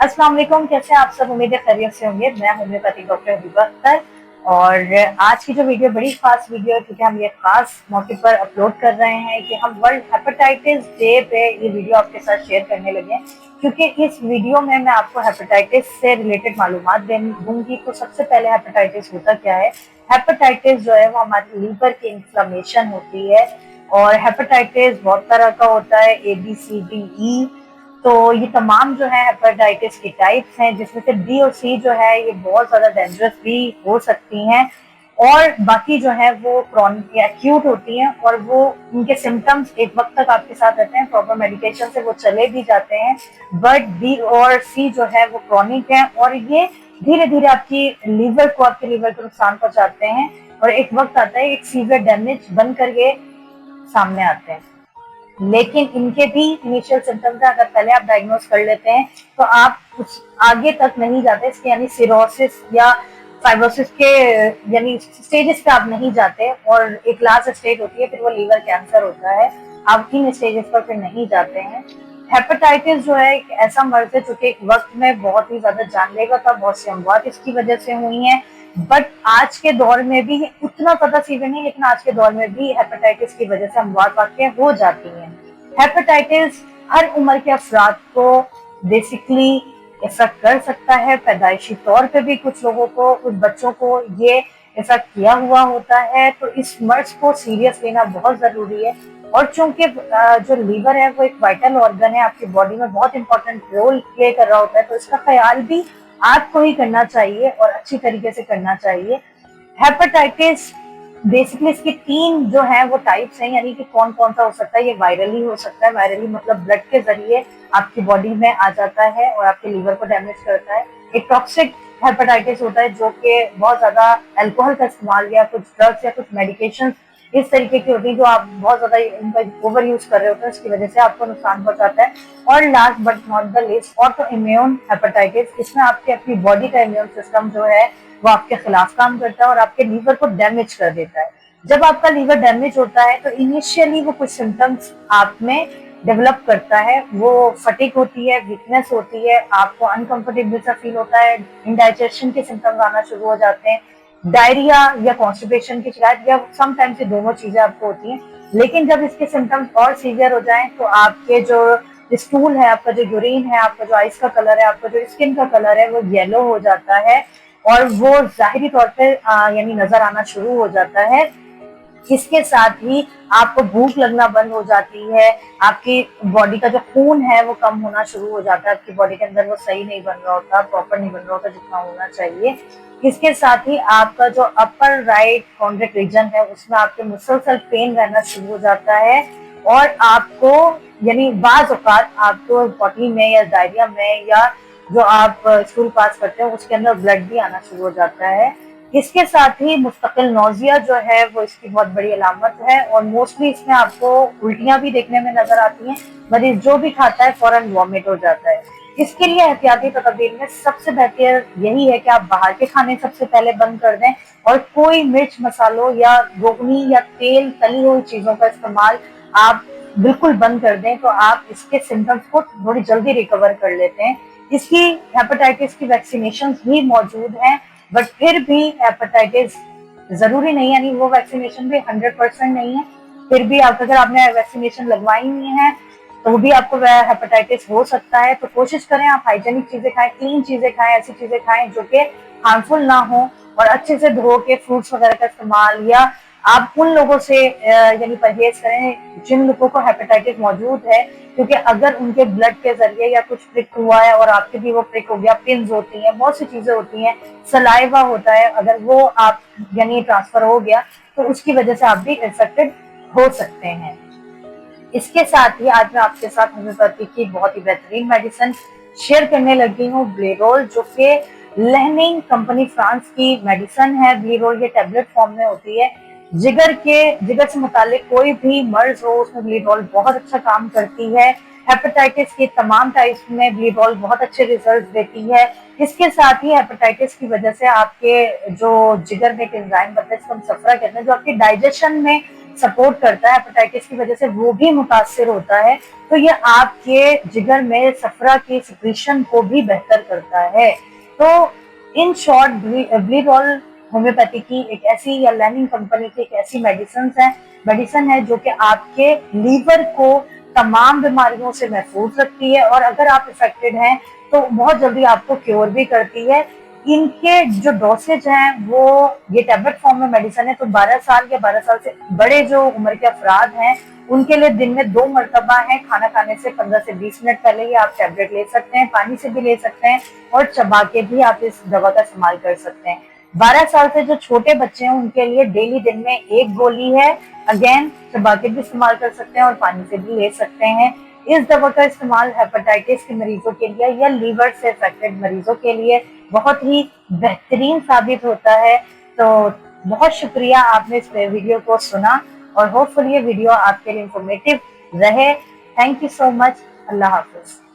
अस्सलाम वालेकुम, कैसे हैं आप सब। उम्मीद है खैरियत से होंगे। मैं होम्योपैथिक डॉक्टर हबीबा अख्तर और आज की जो वीडियो बड़ी खास वीडियो है क्योंकि हम ये खास मौके पर अपलोड कर रहे हैं कि हम वर्ल्ड हेपेटाइटिस डे पे ये वीडियो आपके साथ शेयर करने लगे हैं, क्योंकि इस वीडियो में मैं आपको हेपेटाइटिस से रिलेटेड मालूमात दूंगी। तो सबसे पहले हेपेटाइटिस होता क्या है। हेपेटाइटिस जो है वो हमारी लीवर की इंफ्लेमेशन होती है और हेपेटाइटिस बहुत तरह का होता है, ABCDE। तो ये तमाम जो है हेपेटाइटिस की टाइप्स हैं, जिसमें से बी और सी जो है ये बहुत ज्यादा डेंजरस भी हो सकती हैं और बाकी जो है वो क्रॉनिक या एक्यूट होती हैं और वो उनके सिम्टम्स एक वक्त तक आपके साथ रहते हैं। प्रॉपर मेडिकेशन से वो चले भी जाते हैं, बट बी और सी जो है वो क्रॉनिक है और ये धीरे धीरे आपकी लीवर को नुकसान पहुंचाते हैं और एक वक्त आता है एक सीवियर डैमेज बन करके सामने आते हैं। लेकिन इनके भी इनिशियल सिम्टम्स है, अगर पहले आप डायग्नोज कर लेते हैं तो आप कुछ आगे तक नहीं जाते, इसके यानी सिरोसिस या फाइब्रोसिस के यानी स्टेजेस पे आप नहीं जाते और एक लास्ट स्टेज होती है फिर वो लीवर कैंसर होता है। आप इन स्टेजेस पर फिर नहीं जाते हैं। हेपेटाइटिस जो है एक ऐसा मर्ज है जो कि एक वक्त में बहुत ही ज्यादा जानलेवा था, बहुत सी अमवात इसकी वजह से हुई हैं, बट आज के दौर में भी उतना ज्यादा सीवियर नहीं, लेकिन आज के दौर में भी हेपेटाइटिस की वजह से अमवात वाकई हो जाती हैं। हेपेटाइटिस हर उम्र के अफराद को बेसिकली इफेक्ट कर सकता है। पैदाइशी तौर पे भी कुछ लोगों को, कुछ बच्चों को ये इफेक्ट किया हुआ होता है, तो इस मर्ज को सीरियस लेना बहुत जरूरी है। और चूंकि जो लीवर है वो एक वाइटल ऑर्गन है, आपकी बॉडी में बहुत इंपॉर्टेंट रोल प्ले कर रहा होता है, तो इसका ख्याल भी आपको ही करना चाहिए और अच्छी तरीके से करना चाहिए। हेपेटाइटिस बेसिकली इसकी तीन जो है वो टाइप्स हैं, यानी कि कौन कौन सा हो सकता है। ये वायरली हो सकता है, वायरली मतलब ब्लड के जरिए आपकी बॉडी में आ जाता है और आपके लीवर को डैमेज करता है। एक टॉक्सिक हेपेटाइटिस होता है जो कि बहुत ज्यादा अल्कोहल का इस्तेमाल या कुछ ड्रग्स या कुछ मेडिकेशन इस तरीके की होती है जो आप बहुत ज्यादा इनका ओवर यूज कर रहे होते हैं, उसकी वजह से आपको नुकसान पहुंचाता है। और last but not the least auto immune hepatitis, इसमें आपके अपनी बॉडी का इम्यून सिस्टम जो है वो आपके खिलाफ काम करता है और आपके लीवर को डैमेज कर देता है। जब आपका लीवर डैमेज होता है तो इनिशियली वो कुछ सिम्टम्स आप में डेवलप करता है। वो फटीग होती है, वीकनेस होती है, आपको अनकंफर्टेबल सा फील होता है, इंडाइजेशन के सिम्टम्स आना शुरू हो जाते हैं, डायरिया या कॉन्स्टिपेशन की शिकायत या समटाइम्स ये दोनों चीजें आपको होती हैं। लेकिन जब इसके सिम्टम्स और सीवियर हो जाएं तो आपके जो स्टूल है, आपका जो यूरिन है, आपका जो आइस का कलर है, आपका जो स्किन का कलर है वो येलो हो जाता है और वो जाहिरी तौर पे यानी नजर आना शुरू हो जाता है। इसके साथ ही आपको भूख लगना बंद हो जाती है, आपकी बॉडी का जो खून है वो कम होना शुरू हो जाता है, आपकी बॉडी के अंदर वो सही नहीं बन रहा होता, प्रॉपर नहीं बन रहा होता जितना होना चाहिए। इसके साथ ही आपका जो अपर राइट कॉन्ड्रिक रीजन है उसमें आपके मुसलसल पेन रहना शुरू हो जाता है और आपको यानी बाज औकात आपको पॉटी में या डायरिया में या जो आप स्कूल पास करते हैं उसके अंदर ब्लड भी आना शुरू हो जाता है। इसके साथ ही मुस्तकिल नौजिया जो है वो इसकी बहुत बड़ी अलामत है और मोस्टली इसमें आपको उल्टियां भी देखने में नजर आती हैं। मरीज जो भी खाता है फौरन वॉमिट हो जाता है। इसके लिए एहतियाती तदबीर में सबसे बेहतर यही है कि आप बाहर के खाने सबसे पहले बंद कर दें और कोई मिर्च मसालों या रोगनी या तेल तली हुई चीजों का इस्तेमाल आप बिल्कुल बंद कर दें, तो आप इसके सिम्टम्स को थोड़ी जल्दी रिकवर कर लेते हैं। इसकी हेपेटाइटिस की वैक्सीनेशन भी मौजूद हैं, बट फिर भी हेपेटाइटिस जरूरी नहीं, यानी वो वैक्सीनेशन भी 100% नहीं है। फिर भी आप अगर आपने वैक्सीनेशन लगवाई हुई है तो भी आपको हेपेटाइटिस हो सकता है। तो कोशिश करें आप हाइजेनिक चीजें खाएं, क्लीन चीजें खाएं, ऐसी चीजें खाएं जो कि हार्मफुल ना हो और अच्छे से धो के फ्रूट्स वगैरह का इस्तेमाल, या आप उन लोगों से यानी परहेज करें जिन लोगों को हेपेटाइटिस मौजूद है, क्योंकि अगर उनके ब्लड के जरिए या कुछ प्रिक हुआ है और आपके भी वो प्रिक हो गया, पिन्स होती हैं, बहुत सी चीजें होती हैं, सलाइवा होता है, अगर वो आप यानी ट्रांसफर हो गया तो उसकी वजह से आप भी इन्फेक्टेड हो सकते हैं। इसके साथ ही आज मैं आपके साथ होम्योपैथी की बहुत ही बेहतरीन मेडिसिन शेयर करने लगी हूँ, ब्लेरोल, जो कि लहनिंग कंपनी फ्रांस की मेडिसिन है। ब्लेरोल ये टैबलेट फॉर्म में होती है। जिगर से मुतालिक कोई भी मर्ज हो उसमें ब्लेरोल बहुत अच्छा काम करती है। हेपेटाइटिस की तमाम टाइप्स में ब्लेरोल बहुत अच्छे रिजल्ट देती है। इसके साथ ही हेपेटाइटिस की वजह से आपके जो जिगर में एक एंजाइम बनता है जिसको हम सफरा कहते हैं, जो आपके डाइजेशन में सपोर्ट करता है, हेपेटाइटिस की वजह से वो भी मुतासिर होता है, तो ये आपके जिगर में सफरा के सिक्रीशन को भी बेहतर करता है। तो इन शॉर्ट ब्लीडॉल होम्योपैथी की एक ऐसी, या लैनिंग कंपनी की एक ऐसी मेडिसिन है जो कि आपके लीवर को तमाम बीमारियों से महफूज रखती है, और अगर आप इफेक्टेड हैं तो बहुत जल्दी आपको क्योर भी करती है। इनके जो डोसेज हैं वो, ये टैबलेट फॉर्म में मेडिसिन है, तो 12 साल या 12 साल से बड़े जो उम्र के अफराद हैं उनके लिए दिन में 2 मरतबा है, खाना खाने से 15 से 20 मिनट पहले ही आप टैबलेट ले सकते हैं, पानी से भी ले सकते हैं, और चबा के भी आप इस दवा का इस्तेमाल कर सकते हैं। 12 साल से जो छोटे बच्चे हैं उनके लिए डेली दिन में 1 गोली है, अगेन चबा के भी इस्तेमाल कर सकते हैं और पानी से भी ले सकते हैं। इस दवा का इस्तेमाल हेपेटाइटिस के मरीजों के लिए या लीवर से अफेक्टेड मरीजों के लिए बहुत ही बेहतरीन साबित होता है। तो बहुत शुक्रिया आपने इस वीडियो को सुना, और होपफुली ये वीडियो आपके लिए इंफॉर्मेटिव रहे। Thank you so much. Allah Hafiz.